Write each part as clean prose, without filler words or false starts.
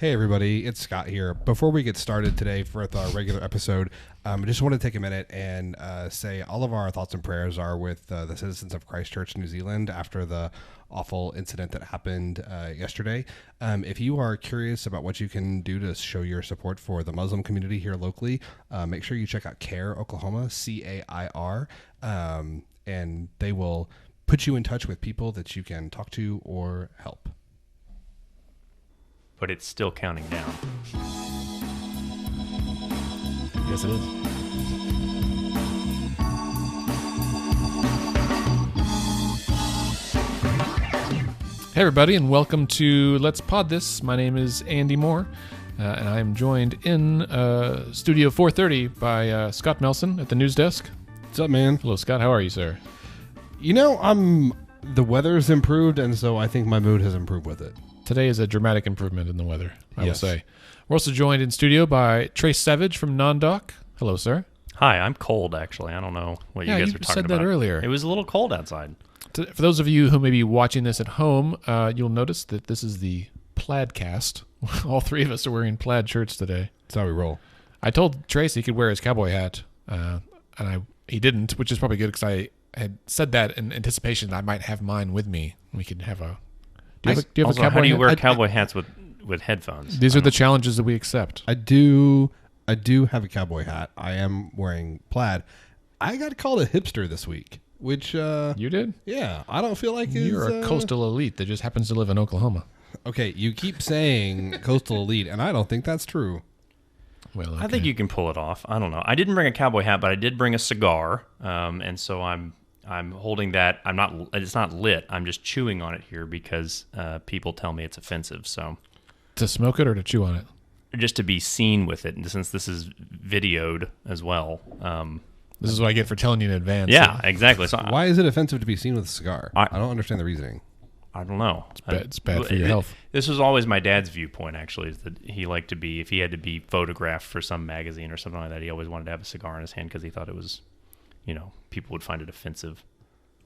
Hey everybody, it's Scott here. Before we get started today with our regular episode, I just want to take a minute and say all of our thoughts and prayers are with the citizens of Christchurch, New Zealand, after the awful incident that happened yesterday. If you are curious about what you can do to show your support for the Muslim community here locally, make sure you check out CAIR Oklahoma, CAIR, and they will put you in touch with people that you can talk to or help. But it's still counting down. Yes, it is. Hey, everybody, and welcome to Let's Pod This. My name is Andy Moore, and I am joined in Studio 430 by Scott Melson at the news desk. What's up, man? Hello, Scott. How are you, sir? You know, the weather's improved, and so I think my mood has improved with it. Today is a dramatic improvement in the weather, I Yes. will say. We're also joined in studio by Trace Savage from NonDoc. Hello, sir. Hi, I'm cold, actually. I don't know what you guys were talking said about. that earlier. It was a little cold outside. For those of you who may be watching this at home, you'll notice that this is the Plaidcast. All three of us are wearing plaid shirts today. That's how we roll. I told Trace he could wear his cowboy hat, and he didn't, which is probably good because I had said that in anticipation that I might have mine with me. We could have a... Do you have a Also, cowboy how do you hat? wear cowboy hats with headphones? These are the challenges that we accept. I do have a cowboy hat. I am wearing plaid. I got called a hipster this week, which You did? yeah, I don't feel like You're is, a coastal elite that just happens to live in Oklahoma. Okay, you keep saying coastal elite, and I don't think that's true. Well, I think you can pull it off. I don't know. I didn't bring a cowboy hat, but I did bring a cigar, and so I'm holding that. It's not lit. I'm just chewing on it here because people tell me it's offensive. So To smoke it or to chew on it? just to be seen with it, and since this is videoed as well. This is what I get for telling you in advance. Yeah, exactly. So Why is it offensive to be seen with a cigar? I don't understand the reasoning. I don't know. It's bad for your health. This was always my dad's viewpoint, actually, is that he liked to be, if he had to be photographed for some magazine or something like that, he always wanted to have a cigar in his hand because he thought it was, people would find it offensive.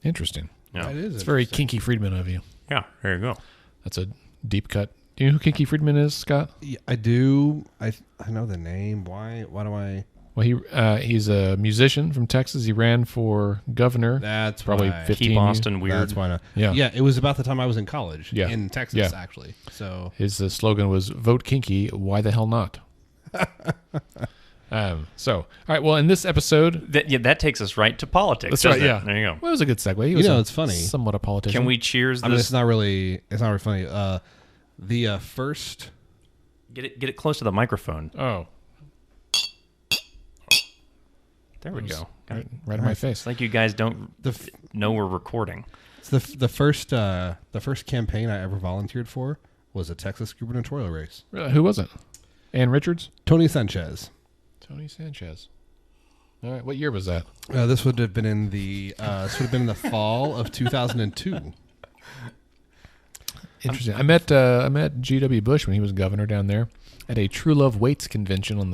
Interesting. Yeah, That is It's very interesting. Kinky Friedman of you. yeah, there you go. That's a deep cut. Do you know who Kinky Friedman is, Scott? Yeah, I do. I know the name. Why do I? Well, he's a musician from Texas. He ran for governor. That's probably why. 15 Keep Austin weird. That's why. Yeah. Yeah. It was about the time I was in college. Yeah. In Texas, Yeah. actually. So His slogan was "Vote Kinky, why the hell not?" All right. Well, in this episode, That takes us right to politics. that's right. doesn't it? Yeah, There you go. Well, it was a good segue. He was it's funny. somewhat a politician. Can we cheers I mean, this? it's not really funny. The first. Get it close to the microphone. Oh, There we go. right in my face. It's like you guys don't The know we're recording. It's the first campaign I ever volunteered for was a Texas gubernatorial race. Who was it? Ann Richards? Tony Sanchez. Tony Sanchez. All right. What year was that? This would have been in the fall of 2002. Interesting. I met G.W. Bush when he was governor down there at a True Love Waits convention on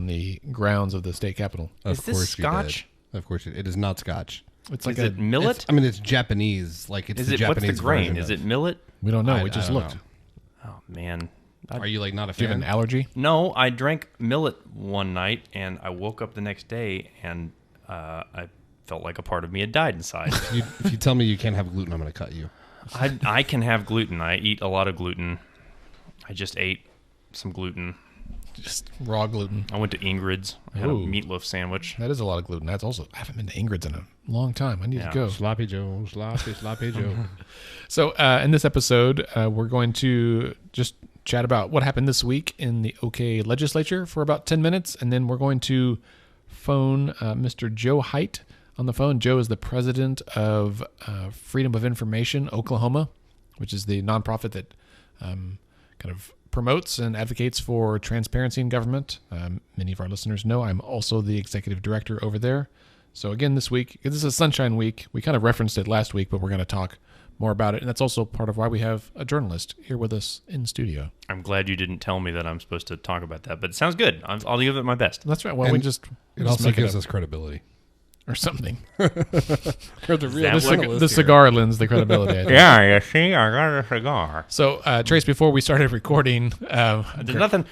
the grounds of the state capitol. Is this Scotch? Of course, it is not Scotch. It's like Is it millet? It's Japanese. Like it's Is the it what's Japanese the grain? version Is of- it millet? we don't know. I We just don't looked. know. Oh man. Are you like not a Do you have fan? an allergy? No, I drank millet one night, and I woke up the next day, and I felt like a part of me had died inside. If you tell me you can't have gluten, I'm going to cut you. I can have gluten. I eat a lot of gluten. I just ate some gluten. Just raw gluten. I went to Ingrid's. I had a Ooh. meatloaf sandwich. That is a lot of gluten. That's also, I haven't been to Ingrid's in a long time. I need Yeah. to go. Sloppy Joe, sloppy Joe. So in this episode, we're going to just chat about what happened this week in the OK legislature for about 10 minutes, and then we're going to phone Mr. Joe Hight on the phone. Joe is the president of Freedom of Information Oklahoma, which is the nonprofit that kind of promotes and advocates for transparency in government. Many of our listeners know I'm also the executive director over there. So again, this week, this is a Sunshine Week. We kind of referenced it last week, but we're going to talk more about it. And that's also part of why we have a journalist here with us in studio. I'm glad you didn't tell me that I'm supposed to talk about that, but it sounds good. I'll give it my best. That's right. Well, And we just It just also make gives up. us credibility. or something. Or the real journalist The here. cigar lends the credibility. I think. Yeah, you see, I got a cigar. So, Trace, before we started recording, There's nothing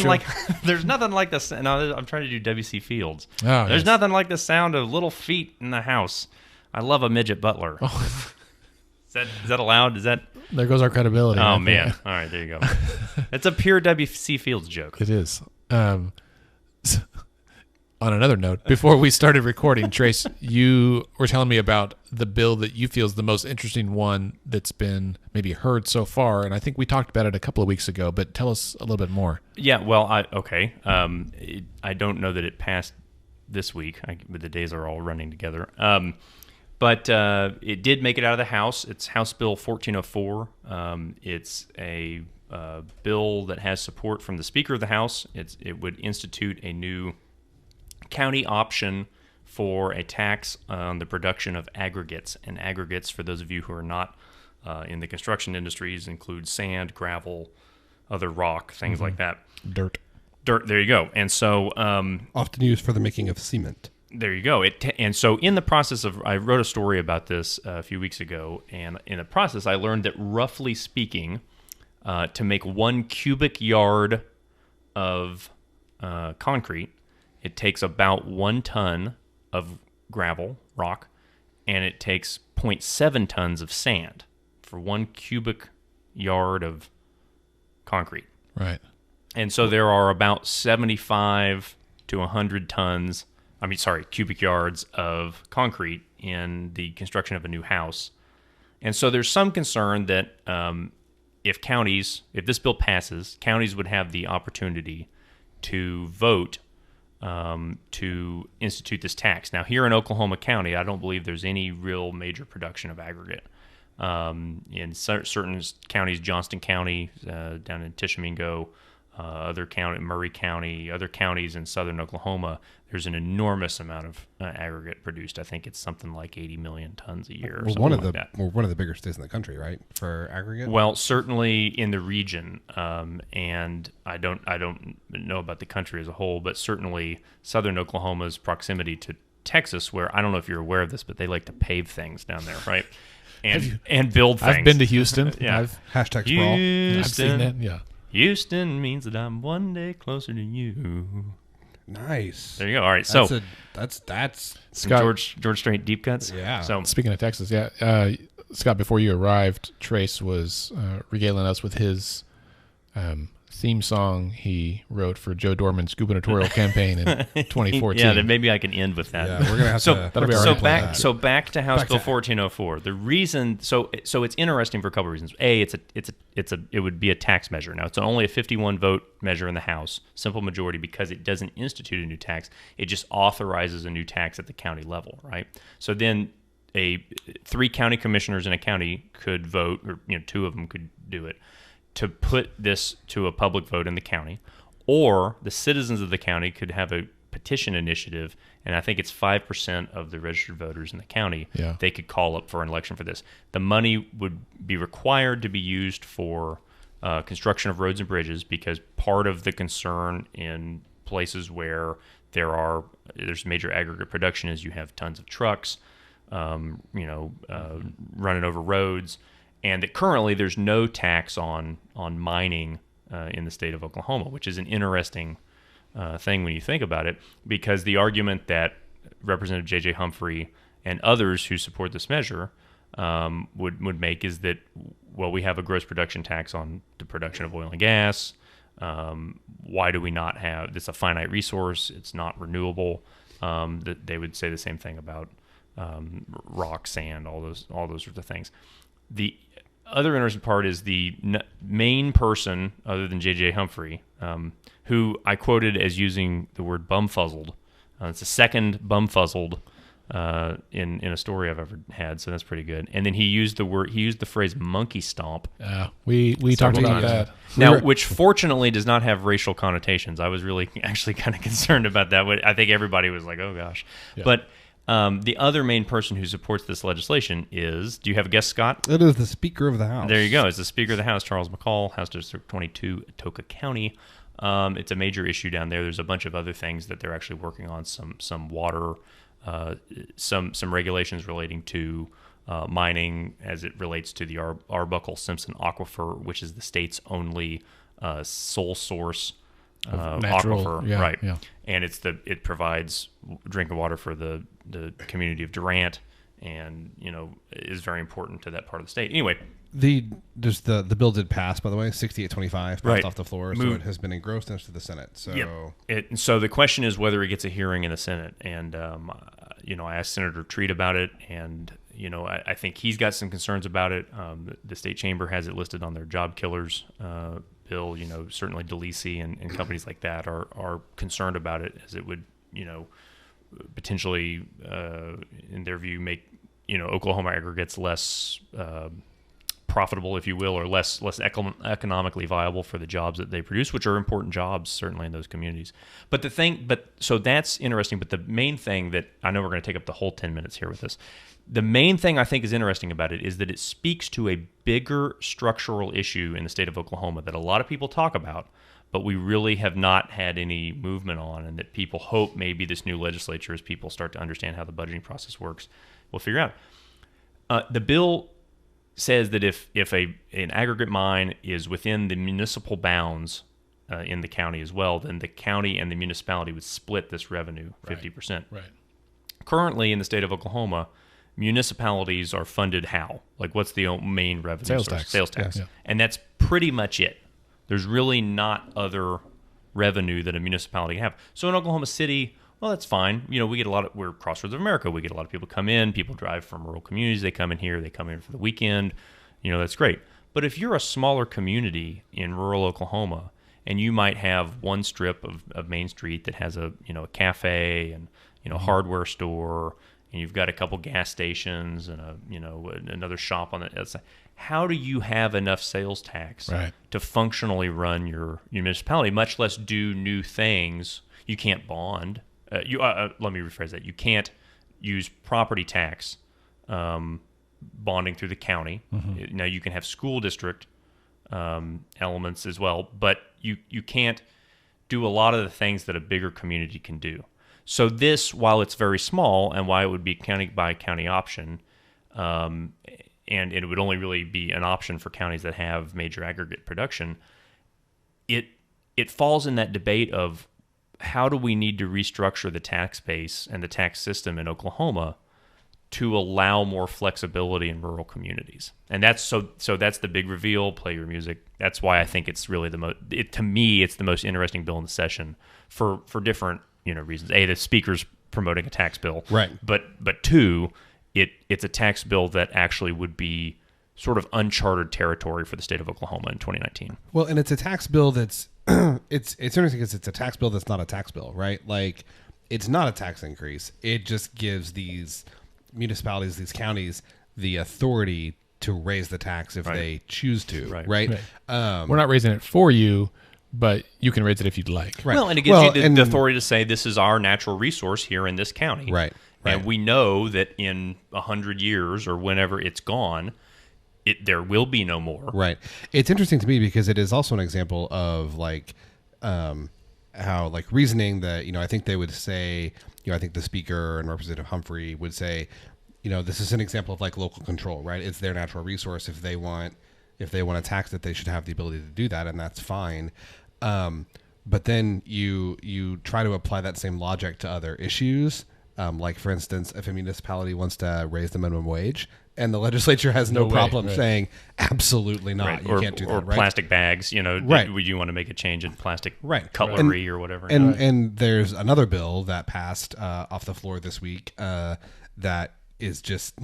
like there's nothing like this. No, I'm trying to do W.C. Fields. Oh, There's yes. nothing like the sound of little feet in the house. I love a midget butler. Oh. Is that allowed? Is that? There goes our credibility. Oh right man! there. All right, there you go. It's a pure W.C. Fields joke. It is. On another note, before we started recording, Trace, you were telling me about the bill that you feel is the most interesting one that's been maybe heard so far, and I think we talked about it a couple of weeks ago, but tell us a little bit more. Yeah, well, I don't know that it passed this week, but the days are all running together. But it did make it out of the House. It's House Bill 1404. It's a bill that has support from the Speaker of the House. It would institute a new county option for a tax on the production of aggregates. And aggregates, for those of you who are not in the construction industries, include sand, gravel, other rock, things like that. Dirt. There you go. And so Often used for the making of cement. there you go. And so in the process of, I wrote a story about this a few weeks ago, and in the process I learned that roughly speaking, to make 1 cubic yard of concrete, it takes about 1 ton of gravel, rock, and it takes 0.7 tons of sand for 1 cubic yard of concrete. Right. And so there are about 75 to 100 cubic yards of concrete in the construction of a new house. And so there's some concern that if this bill passes, counties would have the opportunity to vote to institute this tax. Now, here in Oklahoma County, I don't believe there's any real major production of aggregate. In certain counties, Johnston County, down in Tishomingo, other county, Murray County, other counties in southern Oklahoma, there's an enormous amount of aggregate produced. I think it's something like 80 million tons a year. We're one of the bigger states in the country, right, for aggregate. Well, certainly in the region, and I don't know about the country as a whole, but certainly southern Oklahoma's proximity to Texas, where I don't know if you're aware of this, but they like to pave things down there, right? And build things. I've been to Houston. Yeah. Hashtag sprawl. I've seen that. Yeah. Houston means that I'm one day closer to you. Nice. There you go. All right, so that's some Scott, George Strait deep cuts. Yeah. So speaking of Texas, yeah, Scott, before you arrived, Trace was regaling us with his theme song he wrote for Joe Dorman's gubernatorial campaign in 2014. Yeah, then maybe I can end with that. Yeah, we're gonna have to. that'll be our replay. Back to House Bill 1404. The reason, so it's interesting for a couple of reasons. A, it would be a tax measure. Now it's only a 51 vote measure in the House, simple majority, because it doesn't institute a new tax. It just authorizes a new tax at the county level, right? So then 3 county commissioners in a county could vote, or 2 of them could do it, to put this to a public vote in the county, or the citizens of the county could have a petition initiative, and I think it's 5% of the registered voters in the county. Yeah. They could call up for an election for this. The money would be required to be used for construction of roads and bridges, because part of the concern in places where there's major aggregate production is you have tons of trucks, running over roads. And that currently there's no tax on mining in the state of Oklahoma, which is an interesting thing when you think about it, because the argument that Representative J.J. Humphrey and others who support this measure would make is that, well, we have a gross production tax on the production of oil and gas. Why do we not have this? A finite resource. It's not renewable. That they would say the same thing about rock, sand, all those sorts of things. The other interesting part is the main person, other than J.J. Humphrey, who I quoted as using the word bumfuzzled. It's the second bumfuzzled in a story I've ever had, so that's pretty good. And then he used the phrase monkey stomp. We talked about that. Now, which fortunately does not have racial connotations. I was really actually kind of concerned about that. I think everybody was like, oh gosh. Yeah. But the other main person who supports this legislation is, do you have a guess, Scott? It is the Speaker of the House. There you go. It's the Speaker of the House, Charles McCall, House District 22, Atoka County. It's a major issue down there. There's a bunch of other things that they're actually working on, some water some regulations relating to mining as it relates to the Arbuckle-Simpson Aquifer, which is the state's only sole source natural aquifer, right? Yeah. And it provides drinking water for the community of Durant, and is very important to that part of the state. Anyway, the bill did pass, by the way, 6825 passed off the floor, so it has been engrossed into the Senate. So so the question is whether it gets a hearing in the Senate, and I asked Senator Treat about it, and I think he's got some concerns about it. The state chamber has it listed on their job killers bill. Certainly DeLisi and companies like that are concerned about it, as it would potentially, in their view, make Oklahoma aggregates less profitable, if you will, or less economically viable for the jobs that they produce, which are important jobs certainly in those communities. So that's interesting. But the main thing that I know we're going to take up the whole 10 minutes here with this. The main thing I think is interesting about it is that it speaks to a bigger structural issue in the state of Oklahoma that a lot of people talk about, but we really have not had any movement on, and that people hope maybe this new legislature, as people start to understand how the budgeting process works, will figure out. The bill says that if an aggregate mine is within the municipal bounds in the county as well, then the county and the municipality would split this revenue 50%. Right. Currently in the state of Oklahoma, municipalities are funded how? Like, what's the main revenue Sales source? tax. Sales tax. Yeah. And that's pretty much it. There's really not other revenue that a municipality can have. So in Oklahoma City, well, that's fine. We get we're Crossroads of America. We get a lot of people come in. People drive from rural communities. They come in here. They come in for the weekend. That's great. But if you're a smaller community in rural Oklahoma, and you might have one strip of Main Street that has a cafe and hardware store, and you've got a couple gas stations and another shop on the other side, how do you have enough sales tax to functionally run your municipality, much less do new things? You can't bond. Let me rephrase that. You can't use property tax bonding through the county. Mm-hmm. Now, you can have school district elements as well, but you can't do a lot of the things that a bigger community can do. So this, while it's very small, and why it would be county by county option, and it would only really be an option for counties that have major aggregate production, it falls in that debate of how do we need to restructure the tax base and the tax system in Oklahoma to allow more flexibility in rural communities. And that's so that's the big reveal. Play your music. That's why I think it's really to me it's the most interesting bill in the session for different reasons. A, the speaker's promoting a tax bill, right? But two, it's a tax bill that actually would be sort of uncharted territory for the state of Oklahoma in 2019. Well, and it's a tax bill that's it's interesting because it's a tax bill that's not a tax bill, right? Like, it's not a tax increase. It just gives these municipalities, these counties, the authority to raise the tax if they choose to, right? We're not raising it for you, but you can raise it if you'd like. Right. Well, and it gives you the authority to say this is our natural resource here in this county. Right. And we know that in 100 years or whenever it's gone, there will be no more. Right. It's interesting to me because it is also an example of how reasoning that, I think they would say, I think the speaker and Representative Humphrey would say, this is an example of local control, right? It's their natural resource. If they want to tax it, they should have the ability to do that, and that's fine. But then you try to apply that same logic to other issues. Like, for instance, if a municipality wants to raise the minimum wage, and the legislature has no problem saying, absolutely not, you can't do that, or right? Plastic bags, would you want to make a change in plastic cutlery or whatever? And there's another bill that passed off the floor this week that is just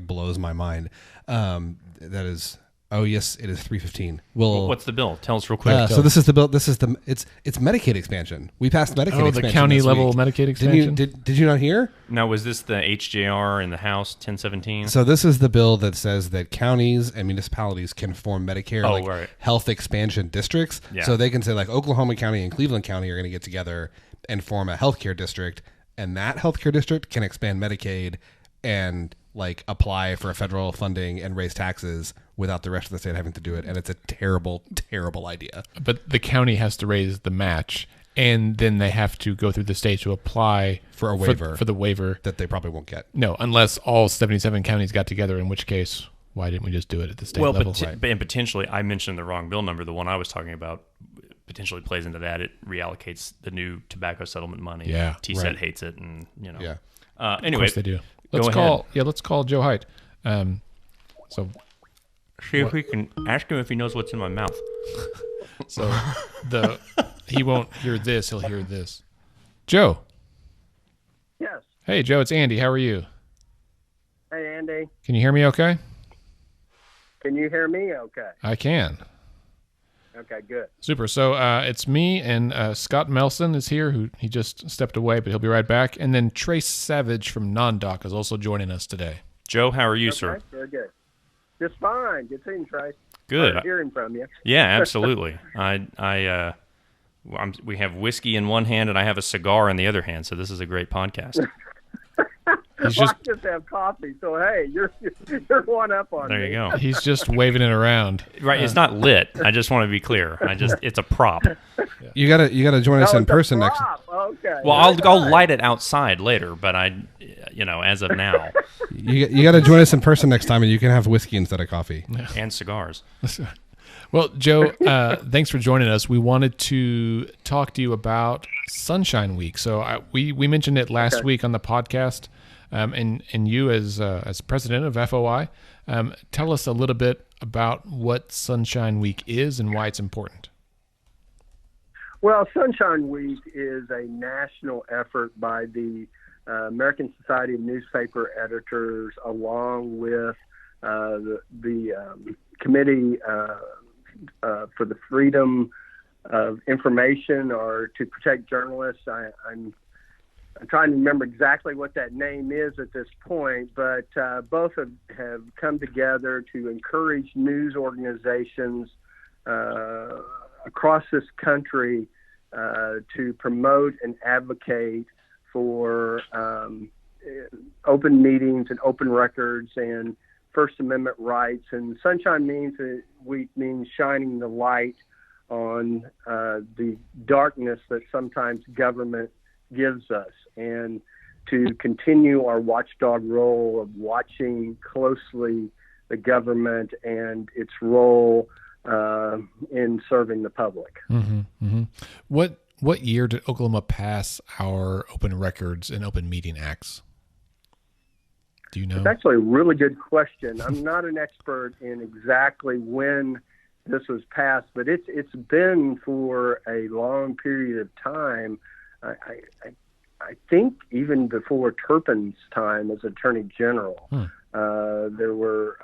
blows my mind. That is... Oh yes, it is 315. Well, what's the bill? Tell us real quick. So this is the bill. It's Medicaid expansion. We passed Medicaid expansion. The county level Medicaid expansion. Did you not hear? Now, was this the HJR in the House 1017? So this is the bill that says that counties and municipalities can form Medicare health expansion districts. Yeah. So they can say Oklahoma County and Cleveland County are going to get together and form a healthcare district, and that healthcare district can expand Medicaid and apply for federal funding and raise taxes without the rest of the state having to do it. And it's a terrible, terrible idea. But the county has to raise the match, And then they have to go through the state to apply for a waiver for the waiver that they probably won't get. No, unless all 77 counties got together, in which case, why didn't we just do it at the state level? And potentially, I mentioned the wrong bill number. The one I was talking about potentially plays into that. It reallocates the new tobacco settlement money. Yeah, TSET hates it, and Yeah. Anyway, of course they do. Let's call Joe Hight. So see if we can ask him if he knows what's in my mouth. So he won't hear this, he'll hear this. Joe. Yes. Hey, Joe, it's Andy. How are you? Hey, Andy. Can you hear me okay? Can you hear me okay? I can. Okay, good. Super. So it's me and Scott Melson is here, who he just stepped away, but he'll be right back. And then Trace Savage from NonDoc is also joining us today. Joe, how are you, Okay, sir? very good. Just fine. Good seeing you, Trace. Good. Hearing from you. Yeah, absolutely. We have whiskey in one hand and I have a cigar in the other hand, so this is a great podcast. I just have coffee, so hey, you're one up on me. There you go. He's just waving it around. Right, it's not lit. I just want to be clear. It's a prop. You gotta join us in it's a person next. prop. Okay. Well, I'll light it outside later, but as of now, You gotta join us in person next time, and you can have whiskey instead of coffee. and cigars. Well, Joe, thanks for joining us. We wanted to talk to you about Sunshine Week. So we mentioned it last week on the podcast, and you as president of FOI, tell us a little bit about what Sunshine Week is and why it's important. Well, Sunshine Week is a national effort by the American Society of Newspaper Editors, along with the Committee for the Freedom of Information, or to protect journalists. I'm trying to remember exactly what that name is at this point, but both have come together to encourage news organizations across this country to promote and advocate for open meetings and open records and First Amendment rights. And Sunshine Week means shining the light on the darkness that sometimes government gives us, and to continue our watchdog role of watching closely the government and its role in serving the public. Mm-hmm, mm-hmm. What year did Oklahoma pass our Open Records and Open Meeting Acts? Do you know? It's actually a really good question. I'm not an expert in exactly when this was passed, but it's been for a long period of time. I think even before Turpin's time as Attorney General, there were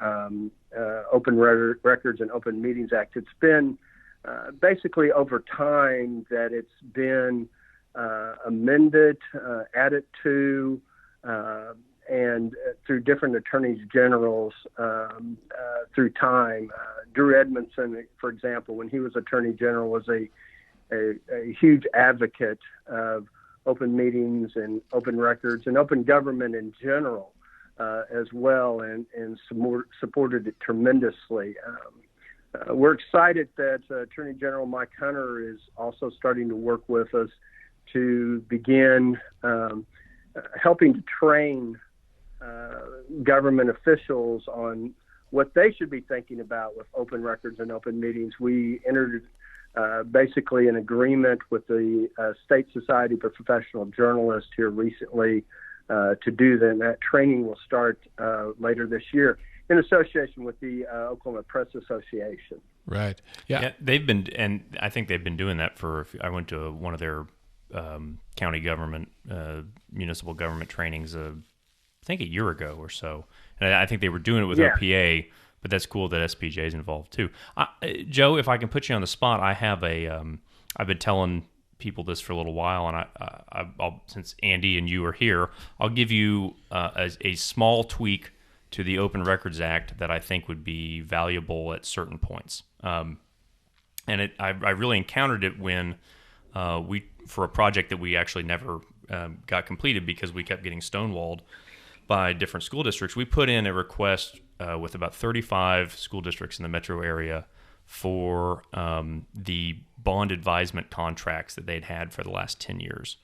Open Records and Open Meetings Act. It's been basically over time that it's been amended, added to, and through different attorneys generals through time. Drew Edmondson, for example, when he was Attorney General, was a huge advocate of open meetings and open records and open government in general as well, and supported it tremendously. We're excited that Attorney General Mike Hunter is also starting to work with us to begin helping to train government officials on what they should be thinking about with open records and open meetings. We entered basically an agreement with the State Society for Professional Journalists here recently to do that, and that training will start later this year in association with the Oklahoma Press Association. Right. Yeah. They've been, and I think they've been doing that I went to one of their county government, municipal government trainings, I think a year ago or so. And I think they were doing it with OPA, but that's cool that SPJ is involved too. Joe, if I can put you on the spot, I have I've been telling people this for a little while, and I'll since Andy and you are here, I'll give you a small tweak to the Open Records Act that I think would be valuable at certain points. And I really encountered it when for a project that we actually never got completed because we kept getting stonewalled by different school districts. We put in a request with about 35 school districts in the metro area for the bond advisement contracts that they'd had for the last 10 years.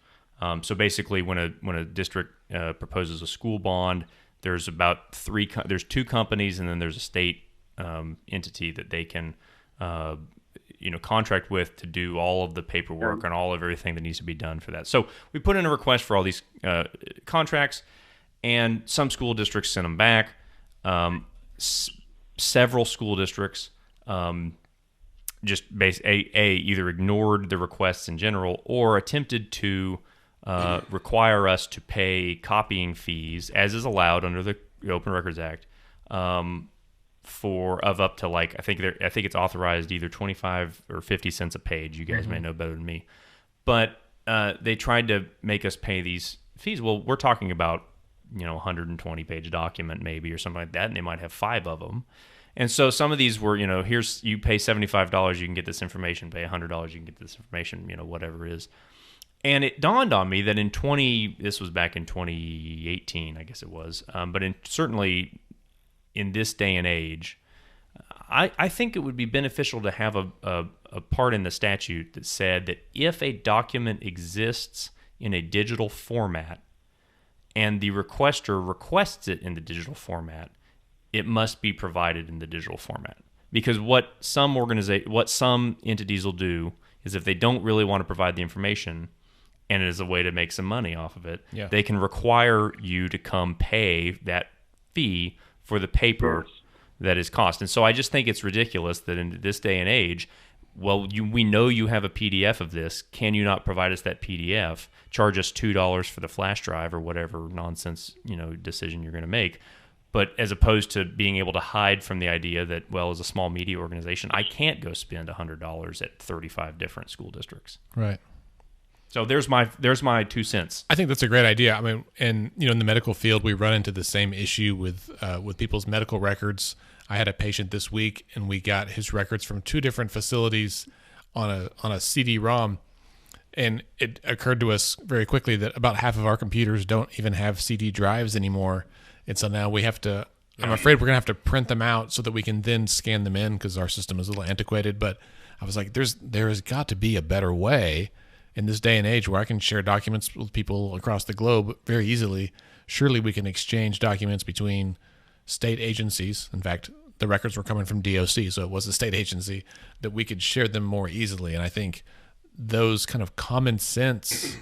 So basically, when a district proposes a school bond, there's about there's two companies, and then there's a state entity that they can contract with to do all of the paperwork and all of everything that needs to be done for that. So we put in a request for all these contracts, and some school districts sent them back. Several school districts just either ignored the requests in general or attempted to require us to pay copying fees, as is allowed under the Open Records Act, of up to I think it's authorized either 25 or 50 cents a page. You guys may know better than me, but they tried to make us pay these fees. Well, we're talking about 120 page document maybe or something like that, and they might have 5 of them. And so some of these were, here's, you pay $75, you can get this information, pay $100, you can get this information, whatever it is. And it dawned on me that this was back in 2018, I guess it was, but certainly in this day and age, I think it would be beneficial to have a part in the statute that said that if a document exists in a digital format and the requester requests it in the digital format, it must be provided in the digital format. Because what some entities will do is, if they don't really want to provide the information, and it is a way to make some money off of it, they can require you to come pay that fee for the paper that is cost. And so I just think it's ridiculous that in this day and age, we know you have a PDF of this. Can you not provide us that PDF? Charge us $2 for the flash drive or whatever nonsense decision you're going to make. But as opposed to being able to hide from the idea that, as a small media organization, I can't go spend $100 at 35 different school districts. Right. So there's my 2 cents. I think that's a great idea. I mean, and in the medical field, we run into the same issue with people's medical records. I had a patient this week, and we got his records from 2 different facilities on a CD-ROM, and it occurred to us very quickly that about half of our computers don't even have CD drives anymore. And so now we have to, I'm afraid we're going to have to print them out so that we can then scan them in, because our system is a little antiquated. But I was like, there has got to be a better way in this day and age where I can share documents with people across the globe very easily. Surely we can exchange documents between state agencies. In fact, the records were coming from DOC, so it was a state agency, that we could share them more easily. And I think those kind of common sense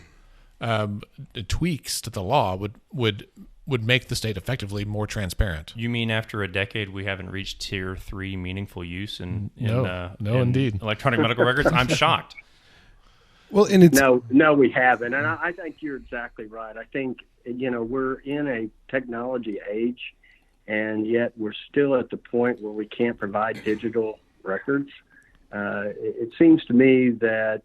tweaks to the law would make the state effectively more transparent. You mean after a decade we haven't reached Tier 3 meaningful use in indeed electronic medical records? I'm shocked. Well, and it's no, we haven't, and I think you're exactly right. I think we're in a technology age, and yet we're still at the point where we can't provide digital records. It seems to me that,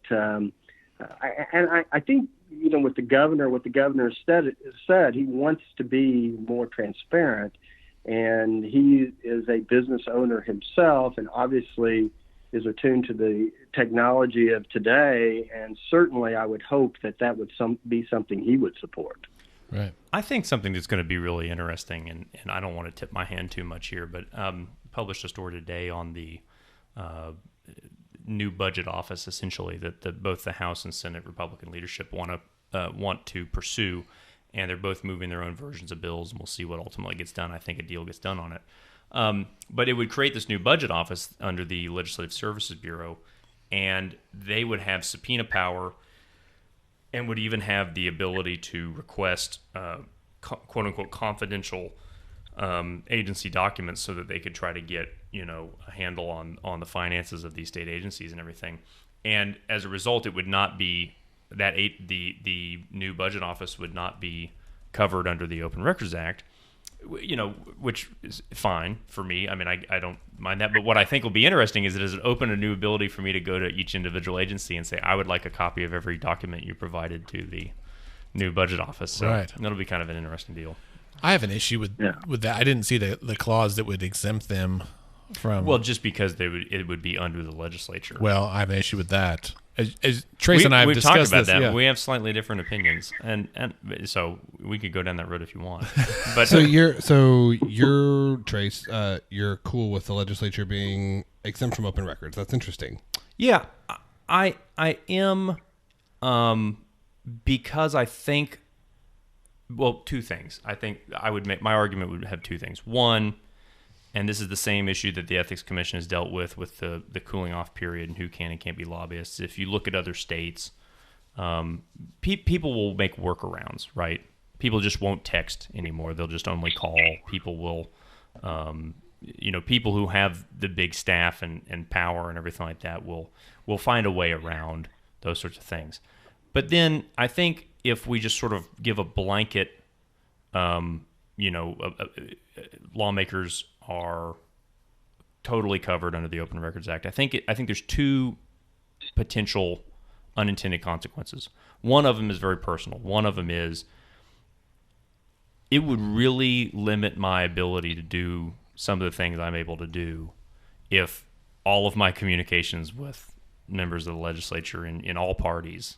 I think, with the governor, what the governor said, he wants to be more transparent, and he is a business owner himself, and obviously is attuned to the technology of today, and certainly I would hope that would be something he would support. Right. I think something that's going to be really interesting, and I don't want to tip my hand too much here, but published a story today on the new budget office, essentially, that both the House and Senate Republican leadership want to pursue, and they're both moving their own versions of bills, and we'll see what ultimately gets done. I think a deal gets done on it. But it would create this new budget office under the Legislative Services Bureau, and they would have subpoena power and would even have the ability to request quote-unquote confidential agency documents so that they could try to get a handle on the finances of these state agencies and everything. And as a result, it would not be that the new budget office would not be covered under the Open Records Act, which is fine for me. I mean, I don't mind that. But what I think will be interesting is it open a new ability for me to go to each individual agency and say, I would like a copy of every document you provided to the new budget office. So that'll be kind of an interesting deal. I have an issue with that. I didn't see the clause that would exempt them from. Well, just because it would be under the legislature. Well, I have an issue with that. As Trace and I have discussed talked about that. Yeah. We have slightly different opinions, and so we could go down that road if you want. But so you're Trace. You're cool with the legislature being exempt from open records. That's interesting. Yeah, I am, because I think, well, two things. I think I would make, my argument would have two things. One, and this is the same issue that the Ethics Commission has dealt with the cooling off period and who can and can't be lobbyists. If you look at other states, people will make workarounds, right? People just won't text anymore. They'll just only call. People will, people who have the big staff and power and everything like that will find a way around those sorts of things. But then I think if we just sort of give a blanket, lawmakers are totally covered under the Open Records Act. I think there's two potential unintended consequences. One of them is very personal. One of them is it would really limit my ability to do some of the things I'm able to do if all of my communications with members of the legislature in all parties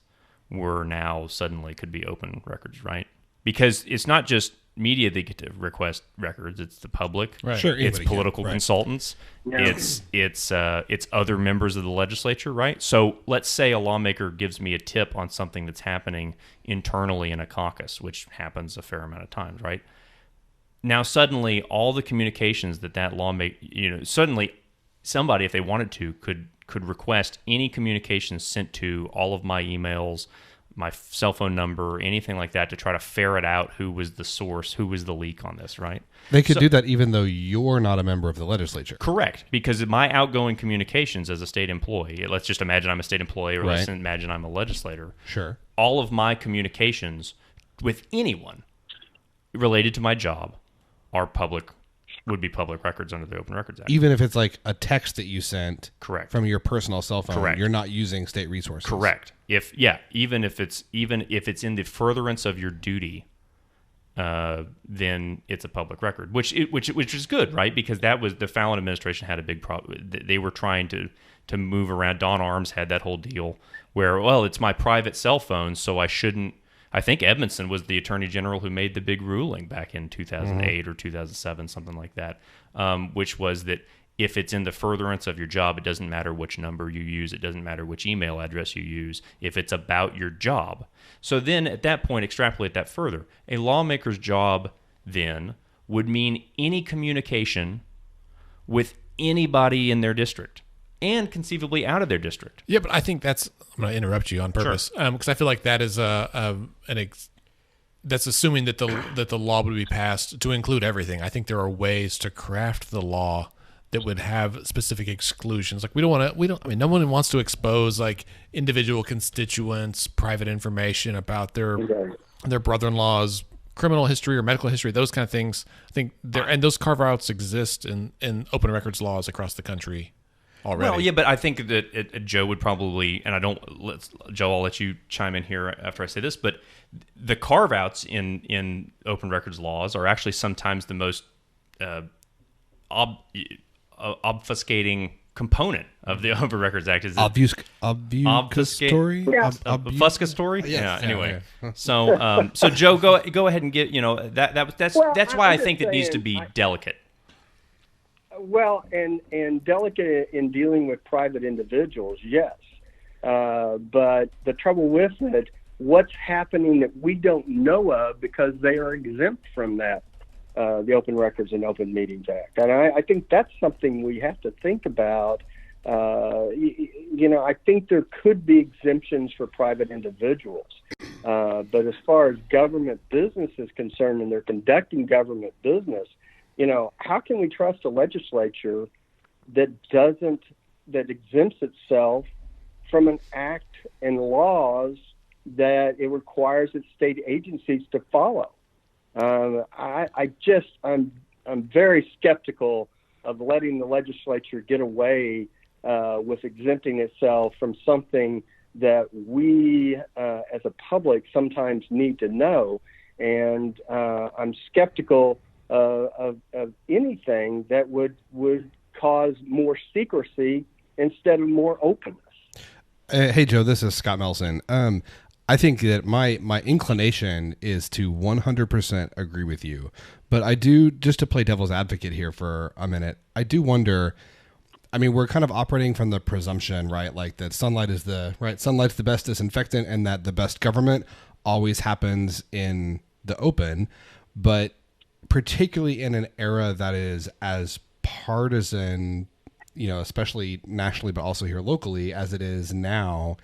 were now suddenly could be open records, right? Because it's not just media that get to request records; it's the public, Right. Sure, it's anybody political can, right. consultants, Yeah. it's other members of the legislature, right? So let's say a lawmaker gives me a tip on something that's happening internally in a caucus, which happens a fair amount of times, right? Now suddenly all the communications that lawmaker, suddenly somebody, if they wanted to, could request any communications sent to all of my emails, my cell phone number, anything like that, to try to ferret out who was the source, who was the leak on this, right? They could do that even though you're not a member of the legislature. Correct, because my outgoing communications as a state employee, let's just imagine I'm a state employee, or let's Right. imagine I'm a legislator. Sure. All of my communications with anyone related to my job would be public records under the Open Records Act. Even if it's like a text that you sent Correct. from your personal cell phone, Correct. you're not using state resources. Correct. Even if it's in the furtherance of your duty, then it's a public record, which is good, right? Because that was the Fallon administration had a big problem. They were trying to move around. Don Arms had that whole deal where, well, it's my private cell phone, so I shouldn't. I think Edmondson was the attorney general who made the big ruling back in 2008 or 2007, something like that, which was that if it's in the furtherance of your job, it doesn't matter which number you use. It doesn't matter which email address you use if it's about your job. So then at that point, extrapolate that further. A lawmaker's job then would mean any communication with anybody in their district and conceivably out of their district. Yeah, but I think I'm going to interrupt you on purpose because I feel like that is that's assuming that the law would be passed to include everything. I think there are ways to craft the law that would have specific exclusions. Like no one wants to expose like individual constituents' private information about their brother-in-law's criminal history or medical history, those kind of things. I think and those carve-outs exist in open records laws across the country already. Well, yeah, but I think that Joe would probably, and Joe, I'll let you chime in here after I say this, but the carve-outs in open records laws are actually sometimes the most obfuscating component of the Open Records Act. Is Obfuscatory? Obfuscatory? Yes. Yeah. Anyway, Yeah. So Joe, go ahead and get that's why I think it needs to be delicate. Well, and delicate in dealing with private individuals, yes. But the trouble with it, what's happening that we don't know of because they are exempt from that, the Open Records and Open Meetings Act. And I think that's something we have to think about. I think there could be exemptions for private individuals. But as far as government business is concerned and they're conducting government business, how can we trust a legislature that exempts itself from an act and laws that it requires its state agencies to follow? I'm very skeptical of letting the legislature get away with exempting itself from something that we as a public sometimes need to know. And I'm skeptical of anything that would cause more secrecy instead of more openness. Hey, Joe, this is Scott Melson. I think that my inclination is to 100% agree with you. But I do, just to play devil's advocate here for a minute, I do wonder, I mean, we're kind of operating from the presumption, right? Like that sunlight's the best disinfectant, and that the best government always happens in the open. But particularly in an era that is as partisan, especially nationally, but also here locally, as it is now,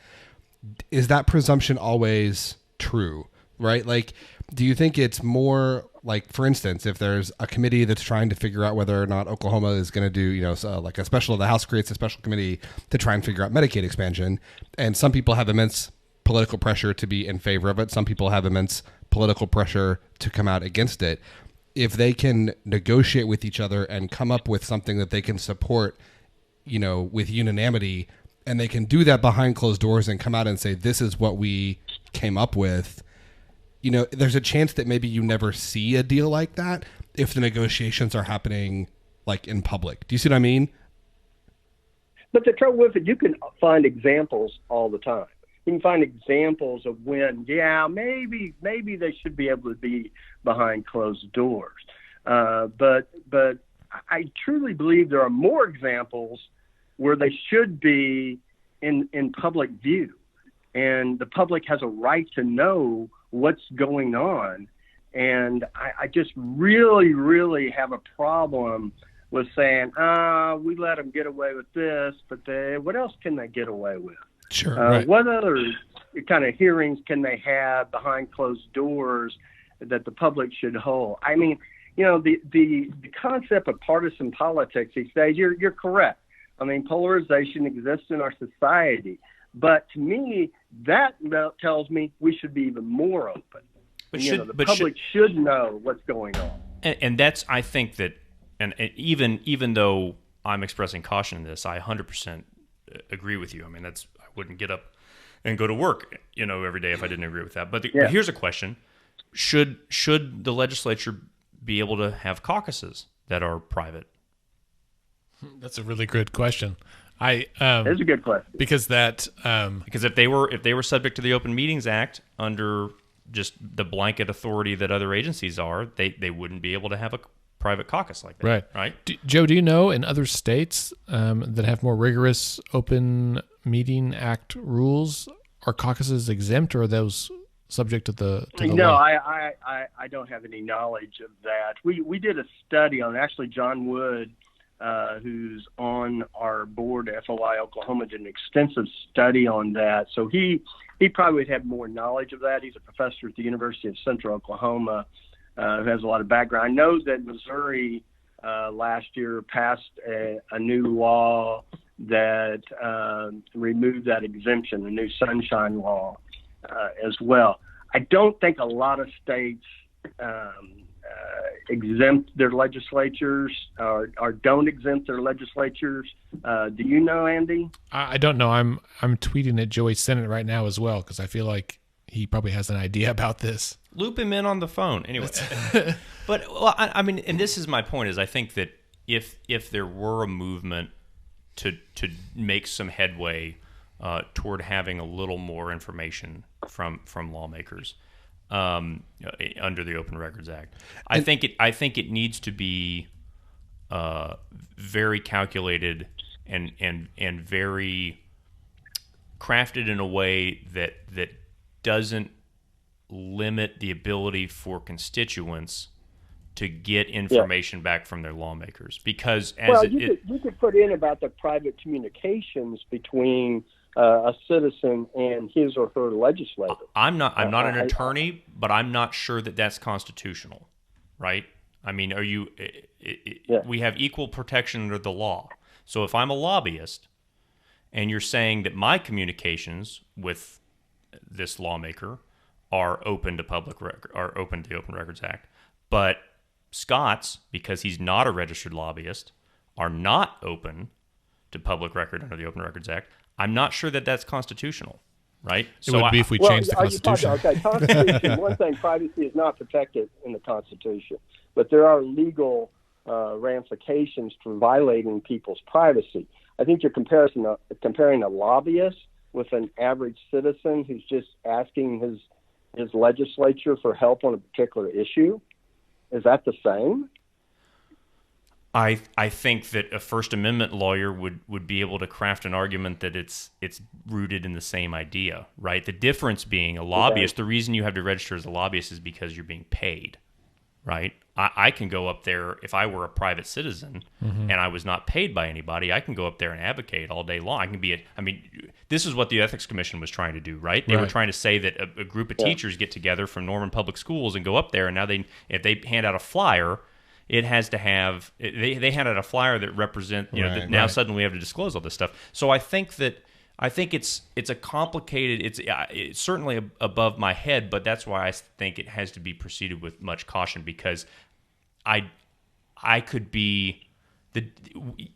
is that presumption always true, right? Like, do you think it's more like, for instance, if there's a committee that's trying to figure out whether or not Oklahoma is going to do, like the House creates a special committee to try and figure out Medicaid expansion, and some people have immense political pressure to be in favor of it. Some people have immense political pressure to come out against it. If they can negotiate with each other and come up with something that they can support, with unanimity, and they can do that behind closed doors and come out and say, this is what we came up with, there's a chance that maybe you never see a deal like that if the negotiations are happening like in public. Do you see what I mean? But the trouble with it, you can find examples all the time. You can find examples of when, maybe they should be able to be behind closed doors. But I truly believe there are more examples where they should be in public view, and the public has a right to know what's going on. And I just really, really have a problem with saying, we let them get away with this, but what else can they get away with? Sure. Right. What other kind of hearings can they have behind closed doors that the public should hold? I mean, the concept of partisan politics these days, you're correct. I mean, polarization exists in our society. But to me, that tells me we should be even more open. But the public should know what's going on. And that's, I think that, and even though I'm expressing caution in this, I 100% agree with you. I mean, I wouldn't get up and go to work, every day if I didn't agree with that. But here's a question: should the legislature be able to have caucuses that are private? That's a really good question. That's a good question, because if they were subject to the Open Meetings Act under just the blanket authority that other agencies are, they wouldn't be able to have a private caucus like that. Right. Joe, do you know in other states that have more rigorous Open Meeting Act rules, are caucuses exempt, or are those subject to the No, law? I don't have any knowledge of that. We did a study on, actually, John Wood, who's on our board at FOI Oklahoma, did an extensive study on that. So he probably would have more knowledge of that. He's a professor at the University of Central Oklahoma, who has a lot of background. I know that Missouri last year passed a new law that removed that exemption, the new Sunshine Law as well. I don't think a lot of states exempt their legislatures or don't exempt their legislatures. Do you know, Andy? I don't know. I'm tweeting at Joey Senate right now as well, because I feel like he probably has an idea about this. Loop him in on the phone. Anyway. But I mean, and this is my point, is I think that if there were a movement to make some headway toward having a little more information from lawmakers under the Open Records Act, I think it needs to be very calculated and very crafted in a way that doesn't limit the ability for constituents to get information back from their lawmakers. Because you could put in about the private communications between a citizen and his or her legislator. I'm not an attorney, but I'm not sure that that's constitutional, right? I mean, we have equal protection under the law. So if I'm a lobbyist and you're saying that my communications with this lawmaker are open to are open to the Open Records Act, but Scott's, because he's not a registered lobbyist, are not open to public record under the Open Records Act, I'm not sure that that's constitutional, right? It would be if we changed the Constitution. Constitution, one thing, privacy is not protected in the Constitution, but there are legal ramifications for violating people's privacy. I think you're comparing a lobbyist with an average citizen who's just asking his legislature for help on a particular issue. Is that the same? I think that a First Amendment lawyer would be able to craft an argument that it's rooted in the same idea, right? The difference being a lobbyist, the reason you have to register as a lobbyist is because you're being paid, right? I can go up there, if I were a private citizen and I was not paid by anybody, I can go up there and advocate all day long. I can be this is what the Ethics Commission was trying to do, right? They were trying to say that a group of teachers get together from Norman Public Schools and go up there, and now if they hand out a flyer, it has to have they hand out a flyer that represent that now suddenly we have to disclose all this stuff. So I think it's a complicated. It's certainly above my head, but that's why I think it has to be proceeded with much caution, because I could be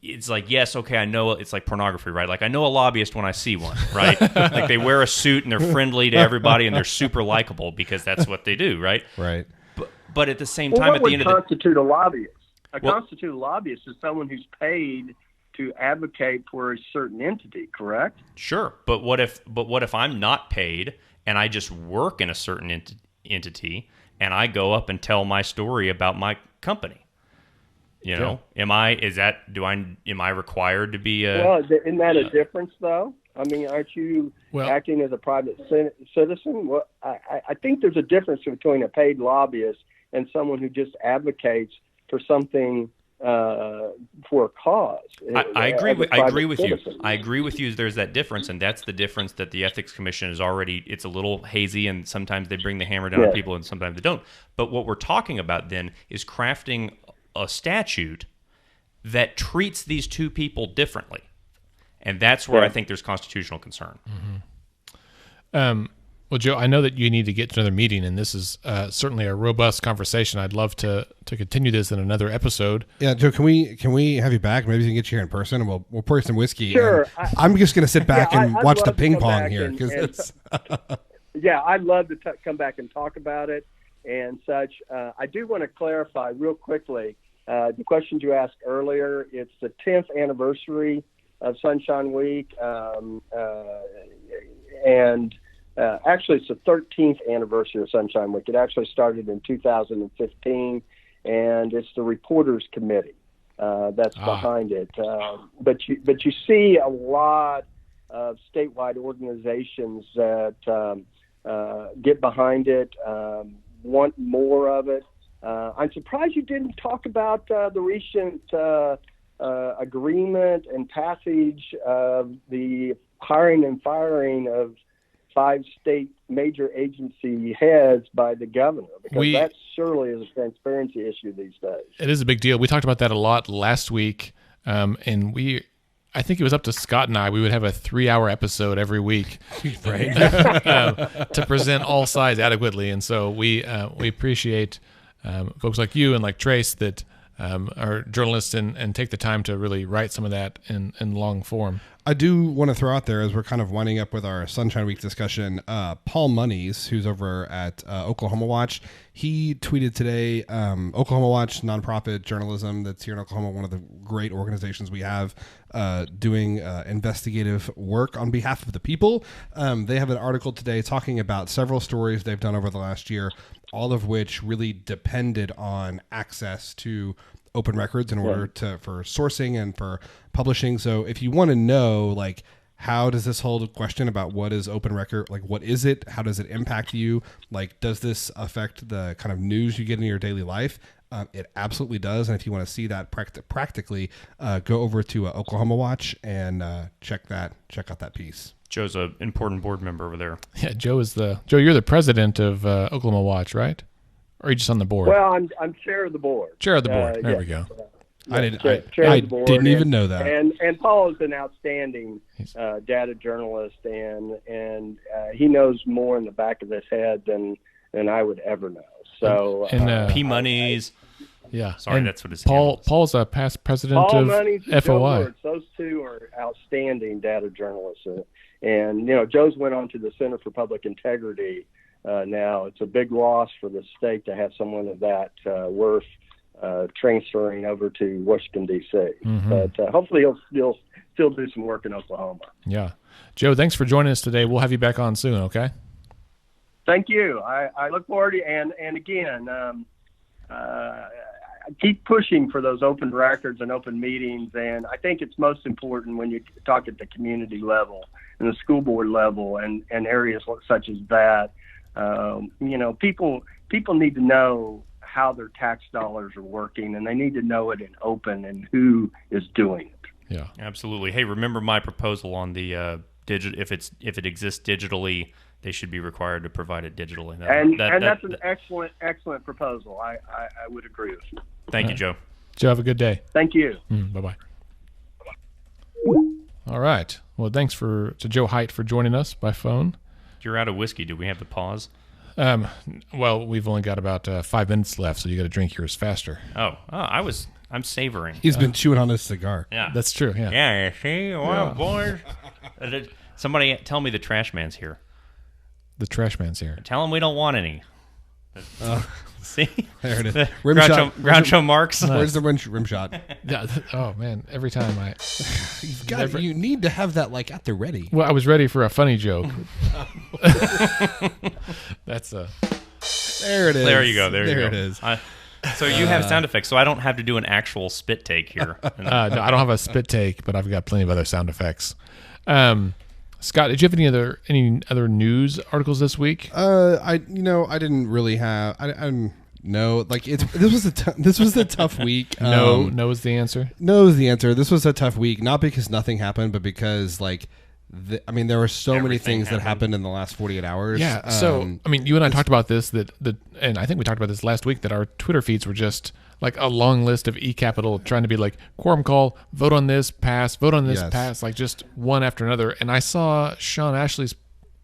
it's like, yes, okay, I know it's like pornography, right? Like I know a lobbyist when I see one, right? Like they wear a suit and they're friendly to everybody and they're super likable because that's what they do, right? Right. But at the same time, at the end of the constitute a lobbyist? Constitute a lobbyist is someone who's paid to advocate for a certain entity, correct? Sure, but what if I'm not paid and I just work in a certain entity and I go up and tell my story about my company? Am I required to be a? Well, isn't that a difference though? I mean, aren't you acting as a private citizen? Well, I think there's a difference between a paid lobbyist and someone who just advocates for something for a cause. I agree with you. I agree with you. There's that difference, and that's the difference that the Ethics Commission is already. It's a little hazy, and sometimes they bring the hammer down on people, and sometimes they don't. But what we're talking about then is crafting a statute that treats these two people differently, and that's where I think there's constitutional concern. Well, Joe, I know that you need to get to another meeting, and this is certainly a robust conversation. I'd love to continue this in another episode. Yeah, Joe, can we have you back? Maybe we can get you here in person, and we'll pour you some whiskey. Sure. I'm just going to sit back and watch the ping pong here, because it's. I'd love to come back and talk about it and such. I do want to clarify real quickly the questions you asked earlier. It's the 10th anniversary of Sunshine Week, and actually, it's the 13th anniversary of Sunshine Week. It actually started in 2015, and it's the Reporters Committee that's behind it. But you see a lot of statewide organizations that get behind it, want more of it. I'm surprised you didn't talk about the recent agreement and passage of the hiring and firing of 5 state major agency heads by the governor, because that surely is a transparency issue these days. It is a big deal. We talked about that a lot last week, and I think it was up to Scott and I. We would have a 3-hour episode every week, right, to present all sides adequately. And so we appreciate folks like you and like Trace that are journalists and take the time to really write some of that in long form. I do want to throw out there, as we're kind of winding up with our Sunshine Week discussion, Paul Monies, who's over at Oklahoma Watch, he tweeted today, Oklahoma Watch, nonprofit journalism that's here in Oklahoma, one of the great organizations we have doing investigative work on behalf of the people. They have an article today talking about several stories they've done over the last year, all of which really depended on access to open records in order for sourcing and for publishing. So if you want to know, like, how does this whole question about what is open record, like, what is it? How does it impact you? Like, does this affect the kind of news you get in your daily life? It absolutely does. And if you want to see that practically, go over to Oklahoma Watch and check out that piece. Joe's an important board member over there. Yeah, Joe, you're the president of Oklahoma Watch, right? Or are you just on the board? Well, I'm chair of the board. Chair of the board. There we go. I didn't even know that. And Paul is an outstanding data journalist, and he knows more in the back of his head than I would ever know. So P Monies. Yeah. Sorry, and that's what his Paul's a past president Paul of Monies and FOI. Joe Woods, those two are outstanding data journalists. And Joe's went on to the Center for Public Integrity. Now it's a big loss for the state to have someone of that worth transferring over to Washington, D.C. Mm-hmm. But hopefully he'll still do some work in Oklahoma. Yeah. Joe, thanks for joining us today. We'll have you back on soon, okay? Thank you. I look forward to it. And again, keep pushing for those open records and open meetings. And I think it's most important when you talk at the community level and the school board level and areas such as that. People need to know how their tax dollars are working, and they need to know it in open and who is doing it. Yeah, absolutely. Hey, remember my proposal on the if it exists digitally, they should be required to provide it digitally. That's an excellent proposal. I would agree with you. Thank you, Joe. Joe, have a good day. Thank you. Bye-bye. All right. Well, thanks to Joe Hight for joining us by phone. You're out of whiskey. Do we have to pause? Well, we've only got about 5 minutes left, so you got to drink yours faster. I'm savoring. He's been chewing on his cigar. Yeah, that's true. Yeah. Yeah. See, boys. Somebody tell me the trash man's here. The trash man's here. Tell him we don't want any. See, there it is. Groucho Marx. Where's the rim shot? Yeah. Oh man, every time you need to have that like at the ready. Well, I was ready for a funny joke. That's a. There it is. There you go. There you go. It is. So you have sound effects, so I don't have to do an actual spit take here. No, I don't have a spit take, but I've got plenty of other sound effects. Scott, did you have any other news articles this week? I didn't really have. No, like this was a tough week. No is the answer. No is the answer. This was a tough week, not because nothing happened, but because like. there were so many things that happened in the last 48 hours. Yeah. So, you and I talked about this, and I think we talked about this last week, that our Twitter feeds were just like a long list of e-capital trying to be like, quorum call, vote on this, pass, vote on this, pass, like just one after another. And I saw Sean Ashley's,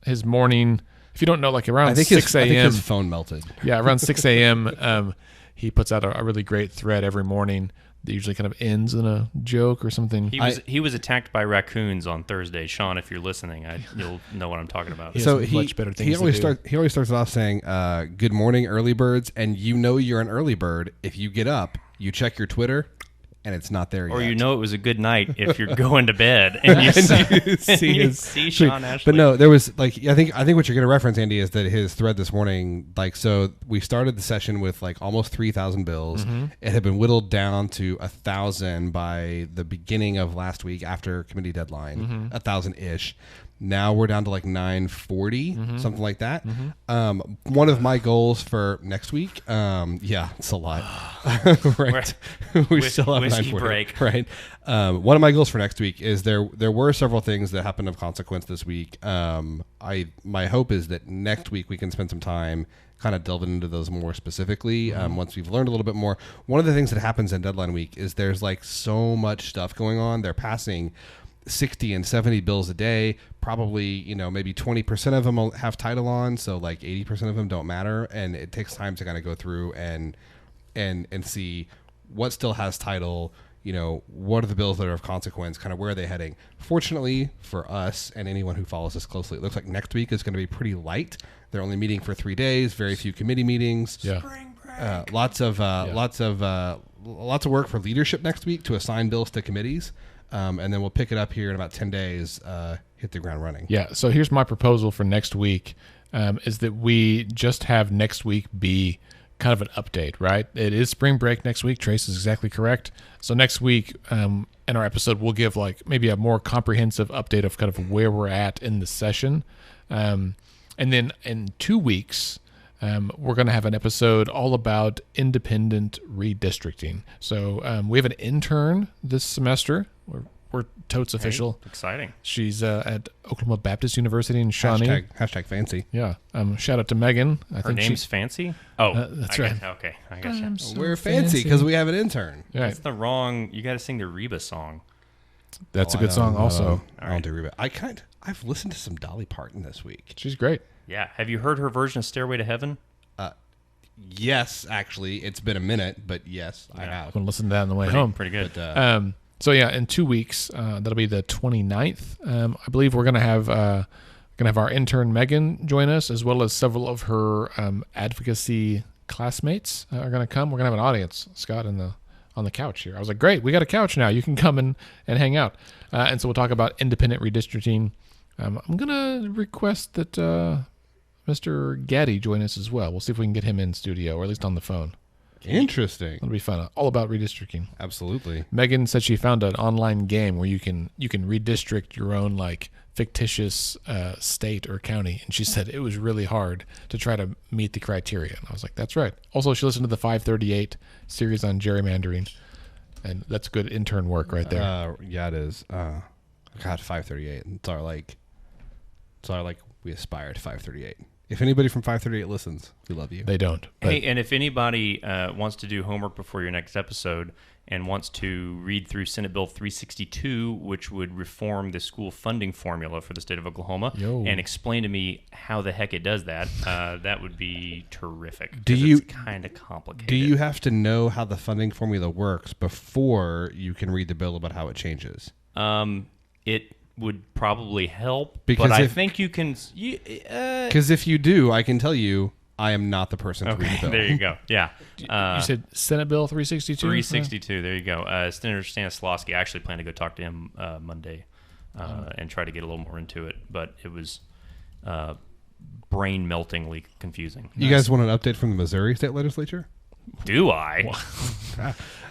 his morning, if you don't know, like around 6 a.m. I think his phone melted. Yeah, around 6 a.m. He puts out a really great thread every morning that usually kind of ends in a joke or something. He was attacked by raccoons on Thursday. Sean, if you're listening, you'll know what I'm talking about. So he always starts off saying, "Good morning, early birds," and you're an early bird if you get up, you check your Twitter, and it's not there yet. Or it was a good night if you're going to bed and you see Sean Ashley. But no, there was I think what you're going to reference, Andy, is that his thread this morning, so we started the session with almost 3,000 bills. Mm-hmm. It had been whittled down to 1,000 by the beginning of last week after committee deadline, 1,000-ish. Now we're down to 940, something like that. Mm-hmm. One of my goals for next week, it's a lot. Right. We still have 940. Break. Right. One of my goals for next week is there were several things that happened of consequence this week. My hope is that next week we can spend some time kind of delving into those more specifically. Once we've learned a little bit more. One of the things that happens in deadline week is there's so much stuff going on. They're passing 60 and 70 bills a day, probably, maybe 20% of them have title on, so 80% of them don't matter, and it takes time to kind of go through and see what still has title, what are the bills that are of consequence, kind of where are they heading. Fortunately for us and anyone who follows us closely, it looks like next week is going to be pretty light. They're only meeting for 3 days, very few committee meetings. Yeah. Lots of work for leadership next week to assign bills to committees. And then we'll pick it up here in about 10 days, hit the ground running. Yeah, so here's my proposal for next week, is that we just have next week be kind of an update, right? It is spring break next week. Trace is exactly correct. So next week in our episode, we'll give maybe a more comprehensive update of kind of where we're at in the session. And then in 2 weeks, we're going to have an episode all about independent redistricting. So we have an intern this semester. We're totes official. Exciting. She's at Oklahoma Baptist University in Shawnee. Hashtag fancy. Yeah. Shout out to Megan. Her name's Fancy? Oh, that's right. Okay, I got you. So we're fancy because we have an intern. Right. That's the wrong. You got to sing the Reba song. That's a good song also. I don't do Reba. I've listened to some Dolly Parton this week. She's great. Yeah. Have you heard her version of Stairway to Heaven? Yes, actually. It's been a minute, but yes, I have. I'm going to listen to that on the way home. Pretty good. But, so yeah, in 2 weeks, that'll be the 29th. I believe we're gonna have our intern Megan join us, as well as several of her advocacy classmates are gonna come. We're gonna have an audience, Scott, on the couch here. I was like, great, we got a couch now. You can come and hang out. And so we'll talk about independent redistricting. I'm gonna request that Mr. Gaddy join us as well. We'll see if we can get him in studio, or at least on the phone. Interesting. It'll be fun. All about redistricting. Absolutely. Megan said she found an online game where you can redistrict your own like fictitious state or county, and she said it was really hard to try to meet the criteria. And I was like, that's right. Also, she listened to the 538 series on gerrymandering, and that's good intern work right there. Yeah, it is. God, 538. It's our we aspire to 538. If anybody from 538 listens, we love you. They don't. But Hey, and if anybody wants to do homework before your next episode and wants to read through Senate Bill 362, which would reform the school funding formula for the state of Oklahoma, and explain to me how the heck it does that, that would be terrific. It's kind of complicated. Do you have to know how the funding formula works before you can read the bill about how it changes? It would probably help, because but I think you can. Because if you do, I can tell you, I am not the person to read the bill. There you go. Yeah. You said Senate Bill 362? 362. There you go. Senator Stanislawski. I actually plan to go talk to him Monday and try to get a little more into it, but it was brain-meltingly confusing. You guys want an update from the Missouri State Legislature? Do I?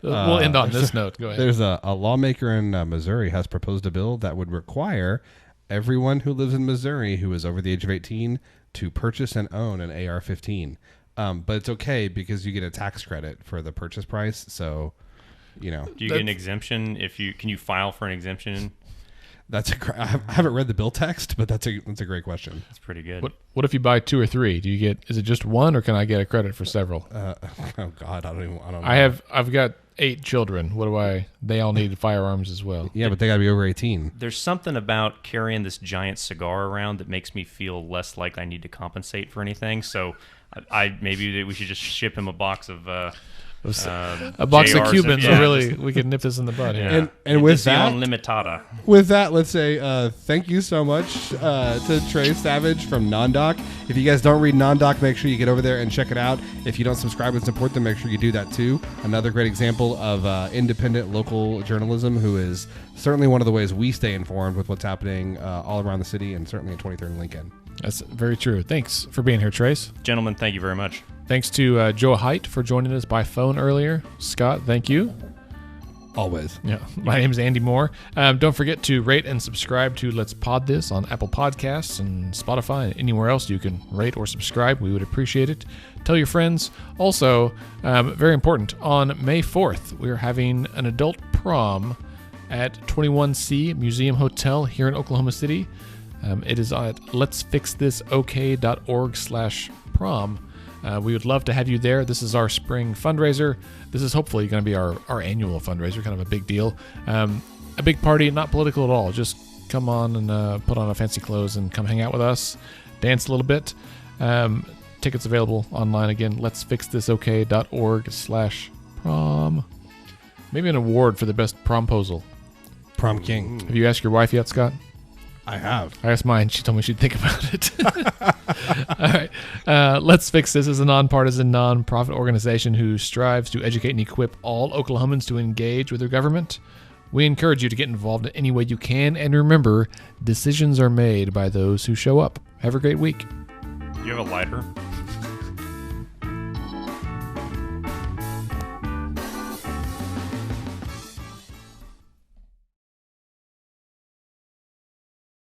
We'll end on this note. Go ahead. There's a lawmaker in Missouri has proposed a bill that would require everyone who lives in Missouri who is over the age of 18 to purchase and own an AR-15. But it's okay because you get a tax credit for the purchase price. So, Do you get an exemption can you file for an exemption? I haven't read the bill text, but that's a great question. That's pretty good. What if you buy 2 or 3? Is it just one, or can I get a credit for several? Oh God, I don't know. I've got 8 children. They all need firearms as well. Yeah, but they gotta be over 18. There's something about carrying this giant cigar around that makes me feel less like I need to compensate for anything. So maybe we should just ship him a box of a box of Cubans. We could nip this in the bud. Yeah. And with that, limitada. With that, let's say thank you so much to Trey Savage from NonDoc. If you guys don't read NonDoc, make sure you get over there and check it out. If you don't subscribe and support them, make sure you do that too. Another great example of independent local journalism, who is certainly one of the ways we stay informed with what's happening all around the city, and certainly in 23rd and Lincoln. That's very true. Thanks for being here, Trace. Gentlemen, thank you very much. Thanks to Joe Hight for joining us by phone earlier. Scott, thank you. Always. Yeah. My name is Andy Moore. Don't forget to rate and subscribe to Let's Pod This on Apple Podcasts and Spotify and anywhere else you can rate or subscribe. We would appreciate it. Tell your friends. Also, very important, on May 4th, we're having an adult prom at 21C Museum Hotel here in Oklahoma City. It is at letsfixthisok.org/prom. We would love to have you there. This is our spring fundraiser. This is hopefully going to be our annual fundraiser, kind of a big deal. A big party, not political at all. Just come on and put on a fancy clothes and come hang out with us, dance a little bit. Tickets available online again, letsfixthisok.org/prom. Maybe an award for the best promposal. Prom king. Have you asked your wife yet, Scott? I have. I asked mine. She told me she'd think about it. All right. Let's Fix This is a nonpartisan, nonprofit organization who strives to educate and equip all Oklahomans to engage with their government. We encourage you to get involved in any way you can. And remember, decisions are made by those who show up. Have a great week. Do you have a lighter?